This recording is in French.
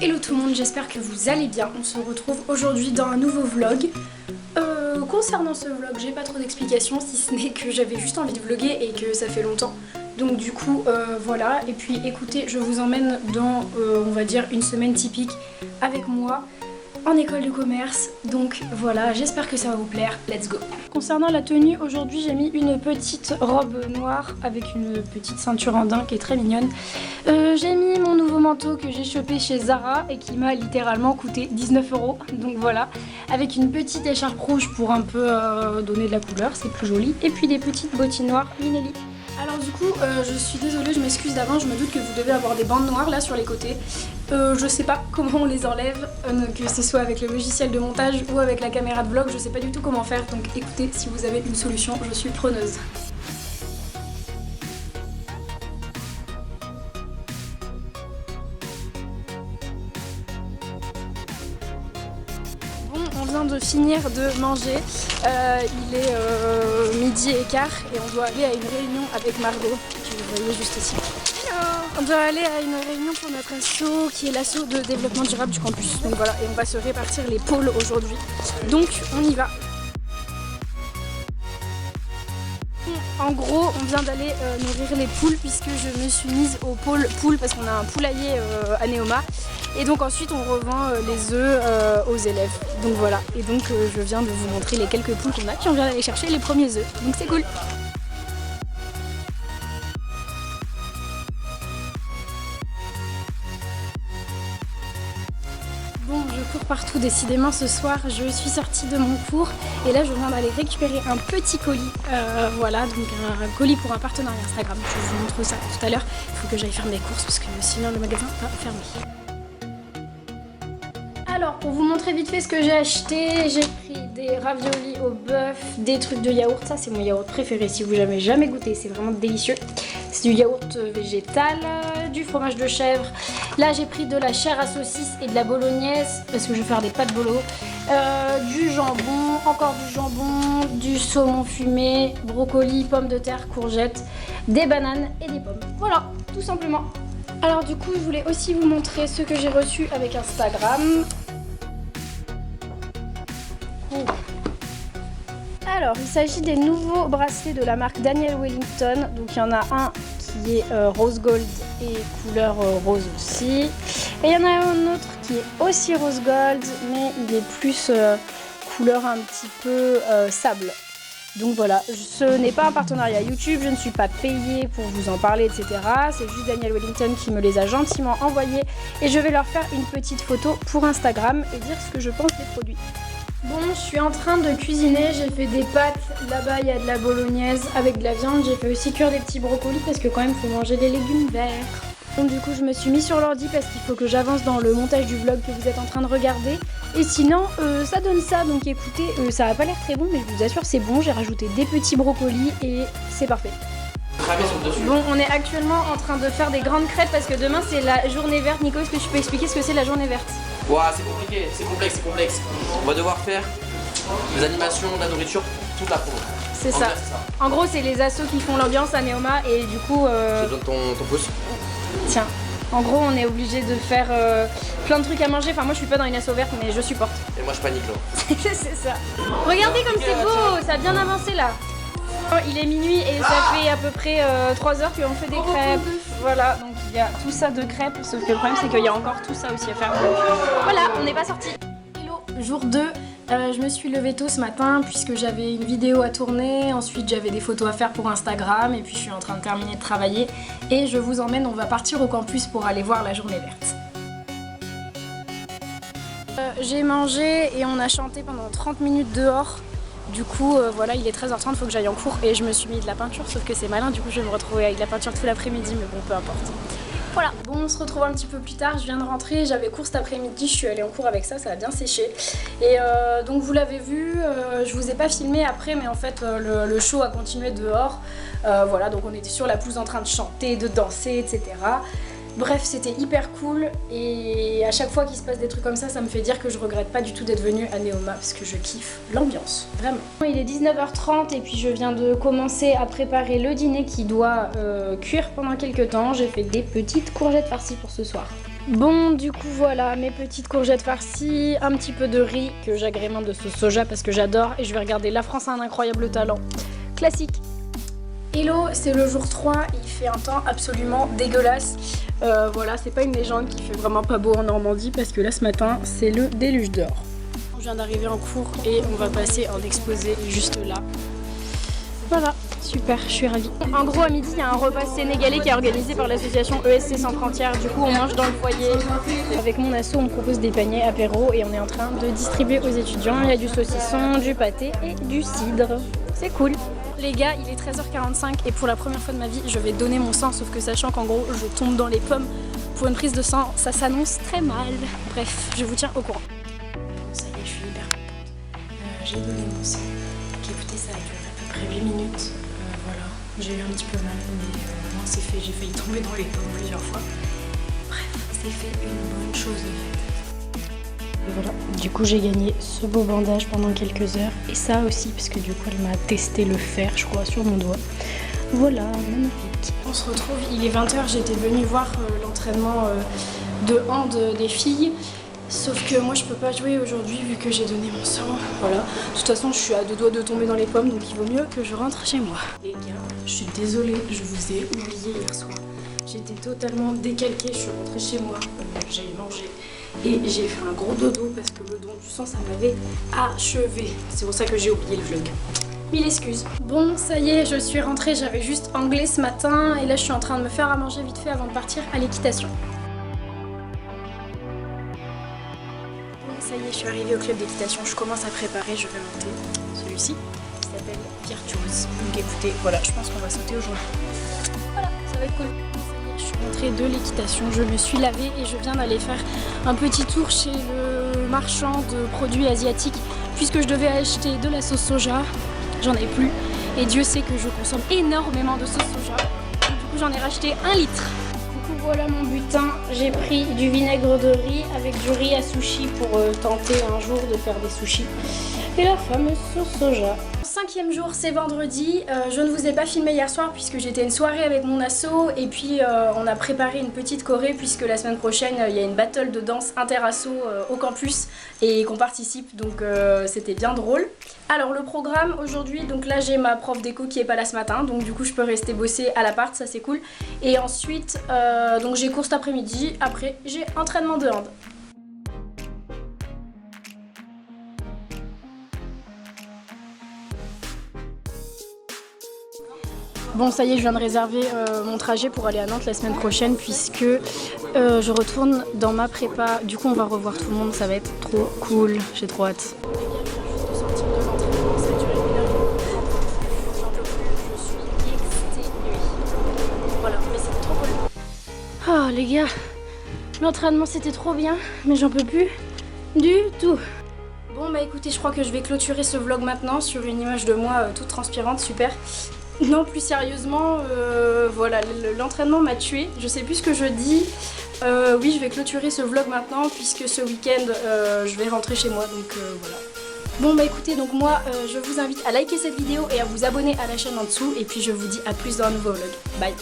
Hello tout le monde, j'espère que vous allez bien. On se retrouve aujourd'hui dans un nouveau vlog. Concernant ce vlog, j'ai pas trop d'explications, si ce n'est que j'avais juste envie de vlogger et que ça fait longtemps. Donc du coup, voilà. Et puis écoutez, je vous emmène dans, on va dire, une semaine typique avec moi en école de commerce. Donc voilà, j'espère que ça va vous plaire. Let's go. Concernant la tenue, aujourd'hui j'ai mis une petite robe noire avec une petite ceinture en daim qui est très mignonne. J'ai mis mon nouveau manteau que j'ai chopé chez Zara et qui m'a littéralement coûté 19 €. Donc voilà, avec une petite écharpe rouge pour un peu donner de la couleur, c'est plus joli. Et puis des petites bottines noires Minelli. Alors du coup, je suis désolée, je m'excuse d'avance, je me doute que vous devez avoir des bandes noires là sur les côtés. Je sais pas comment on les enlève, que ce soit avec le logiciel de montage ou avec la caméra de vlog, je sais pas du tout comment faire, donc écoutez, si vous avez une solution, je suis preneuse. On vient de finir de manger, il est midi et quart et on doit aller à une réunion avec Margot, que vous voyez juste ici. Hello. On doit aller à une réunion pour notre asso qui est l'asso de développement durable du campus. Donc voilà, et on va se répartir les pôles aujourd'hui. Donc on y va. En gros, on vient d'aller nourrir les poules puisque je me suis mise au pôle poule parce qu'on a un poulailler à Neoma. Et donc ensuite on revend les œufs aux élèves. Donc voilà, et donc je viens de vous montrer les quelques poules qu'on a, puis on vient d'aller chercher les premiers œufs. Donc c'est cool. Bon, je cours partout décidément ce soir, je suis sortie de mon cours et là je viens d'aller récupérer un petit colis, voilà, donc un colis pour un partenariat Instagram, je vous montre ça tout à l'heure. Il faut que j'aille faire mes courses parce que sinon le magasin va fermer. Alors pour vous montrer vite fait ce que j'ai acheté, j'ai pris des raviolis au bœuf, des trucs de yaourt, ça c'est mon yaourt préféré si vous n'avez jamais goûté, c'est vraiment délicieux. C'est du yaourt végétal, du fromage de chèvre. Là j'ai pris de la chair à saucisse et de la bolognaise parce que je vais faire des pâtes bolo. Du jambon, encore du jambon, du saumon fumé, brocoli, pommes de terre, courgettes, des bananes et des pommes. Voilà, tout simplement. Alors du coup je voulais aussi vous montrer ce que j'ai reçu avec Instagram. Alors il s'agit des nouveaux bracelets de la marque Daniel Wellington. Donc il y en a un qui est rose gold et couleur rose aussi. Et il y en a un autre qui est aussi rose gold mais il est plus couleur un petit peu sable. Donc voilà, ce n'est pas un partenariat YouTube, je ne suis pas payée pour vous en parler, etc. C'est juste Daniel Wellington qui me les a gentiment envoyés et je vais leur faire une petite photo pour Instagram et dire ce que je pense des produits. Bon, je suis en train de cuisiner, j'ai fait des pâtes, là-bas il y a de la bolognaise avec de la viande, j'ai fait aussi cuire des petits brocolis parce que quand même il faut manger des légumes verts. Donc du coup je me suis mis sur l'ordi parce qu'il faut que j'avance dans le montage du vlog que vous êtes en train de regarder. Et sinon ça donne ça, donc écoutez, ça n'a pas l'air très bon mais je vous assure c'est bon, j'ai rajouté des petits brocolis et c'est parfait. Bon, on est actuellement en train de faire des grandes crêpes parce que demain c'est la journée verte. Nico, est-ce que tu peux expliquer ce que c'est la journée verte? Ouah, c'est compliqué, c'est complexe. On va devoir faire des animations, de la nourriture, toute la promo. C'est ça. En gros, c'est les assos qui font l'ambiance à Neoma et du coup... Je te donne ton pouce. Tiens, en gros, on est obligé de faire plein de trucs à manger. Enfin, moi, je suis pas dans une asso verte, mais je supporte. Et moi, je panique là. C'est ça. Regardez comme c'est beau, ça a bien avancé là. Il est minuit et ça fait à peu près 3 heures qu'on fait des crêpes. Voilà, donc il y a tout ça de crêpes, sauf que le problème c'est qu'il y a encore tout ça aussi à faire. Donc voilà, on n'est pas sorti. Hello, jour 2. Je me suis levée tôt ce matin puisque j'avais une vidéo à tourner, ensuite j'avais des photos à faire pour Instagram et puis je suis en train de terminer de travailler et je vous emmène, on va partir au campus pour aller voir la journée verte. J'ai mangé et on a chanté pendant 30 minutes dehors. Du coup, voilà, il est 13h30, il faut que j'aille en cours et je me suis mis de la peinture, sauf que c'est malin, du coup je vais me retrouver avec de la peinture tout l'après-midi, mais bon, peu importe. Voilà, bon, on se retrouve un petit peu plus tard, je viens de rentrer, j'avais cours cet après-midi, je suis allée en cours avec ça, ça a bien séché. Et donc vous l'avez vu, je vous ai pas filmé après, mais en fait le show a continué dehors. Voilà, donc on était sur la pelouse en train de chanter, de danser, etc. Bref, c'était hyper cool et à chaque fois qu'il se passe des trucs comme ça, ça me fait dire que je regrette pas du tout d'être venue à Neoma parce que je kiffe l'ambiance, vraiment. Il est 19h30 et puis je viens de commencer à préparer le dîner qui doit cuire pendant quelques temps. J'ai fait des petites courgettes farcies pour ce soir. Bon, du coup voilà, mes petites courgettes farcies, un petit peu de riz que j'agrémente de sauce soja parce que j'adore, et je vais regarder La France a un incroyable talent. Classique. Hello, c'est le jour 3, il fait un temps absolument dégueulasse. Voilà, c'est pas une légende qu'il fait vraiment pas beau en Normandie parce que là ce matin c'est le déluge dehors. Je viens d'arriver en cours et on va passer en exposé juste là. Voilà, super, je suis ravie. En gros, à midi, il y a un repas sénégalais qui est organisé par l'association ESC Sans Frontières. Du coup, on mange dans le foyer. Avec mon asso, on propose des paniers apéro et on est en train de distribuer aux étudiants. Il y a du saucisson, du pâté et du cidre. C'est cool. Les gars, il est 13h45 et pour la première fois de ma vie, je vais donner mon sang, sauf que sachant qu'en gros, je tombe dans les pommes pour une prise de sang, ça s'annonce très mal. Bref, je vous tiens au courant. Ça y est, je suis hyper contente. J'ai donné mon sang. Donc écoutez, ça a duré à peu près 8 minutes. Voilà, j'ai eu un petit peu mal, mais non, c'est fait. J'ai failli tomber dans les pommes plusieurs fois. Bref, c'est fait, une bonne chose de faite. Et voilà, du coup j'ai gagné ce beau bandage pendant quelques heures et ça aussi parce que du coup elle m'a testé le fer je crois sur mon doigt. Voilà, magnifique. On se retrouve, il est 20h, j'étais venue voir l'entraînement de hand des filles. Sauf que moi je peux pas jouer aujourd'hui vu que j'ai donné mon sang. Voilà. De toute façon je suis à 2 doigts de tomber dans les pommes donc il vaut mieux que je rentre chez moi. Les gars, je suis désolée, je vous ai oublié hier soir. J'étais totalement décalquée, je suis rentrée chez moi, j'ai mangé. Et j'ai fait un gros dodo parce que le don du sang ça m'avait achevé. C'est pour ça que j'ai oublié le vlog. Mille excuses. Bon ça y est, je suis rentrée, j'avais juste anglais ce matin et là je suis en train de me faire à manger vite fait avant de partir à l'équitation. Bon ça y est, je suis arrivée au club d'équitation, je commence à préparer, je vais monter celui-ci qui s'appelle Virtuose. Donc écoutez, voilà, je pense qu'on va sauter aujourd'hui. Voilà, ça va être cool. Je suis rentrée de l'équitation, je me suis lavée et je viens d'aller faire un petit tour chez le marchand de produits asiatiques puisque je devais acheter de la sauce soja, j'en ai plus et Dieu sait que je consomme énormément de sauce soja. Et du coup j'en ai racheté 1 litre. Du coup voilà mon butin, j'ai pris du vinaigre de riz avec du riz à sushi pour tenter un jour de faire des sushis et la fameuse sauce soja. 5e jour, c'est vendredi. Je ne vous ai pas filmé hier soir puisque j'étais à une soirée avec mon asso et puis on a préparé une petite choré puisque la semaine prochaine il y a une battle de danse inter-asso au campus et qu'on participe donc c'était bien drôle. Alors le programme aujourd'hui, donc là j'ai ma prof d'éco qui est pas là ce matin donc du coup je peux rester bosser à l'appart, ça c'est cool. Et ensuite donc j'ai cours cet après-midi, après j'ai entraînement de hand. Bon ça y est, je viens de réserver mon trajet pour aller à Nantes la semaine prochaine puisque je retourne dans ma prépa. Du coup on va revoir tout le monde, ça va être trop cool, j'ai trop hâte. Voilà, mais c'était trop cool. Oh les gars, l'entraînement c'était trop bien, mais j'en peux plus du tout. Bon bah écoutez, je crois que je vais clôturer ce vlog maintenant sur une image de moi toute transpirante, super. Non, plus sérieusement, voilà, l'entraînement m'a tuée. Je sais plus ce que je dis. Oui, je vais clôturer ce vlog maintenant puisque ce week-end, je vais rentrer chez moi. Donc voilà. Bon bah écoutez, donc moi, je vous invite à liker cette vidéo et à vous abonner à la chaîne en dessous. Et puis je vous dis à plus dans un nouveau vlog. Bye.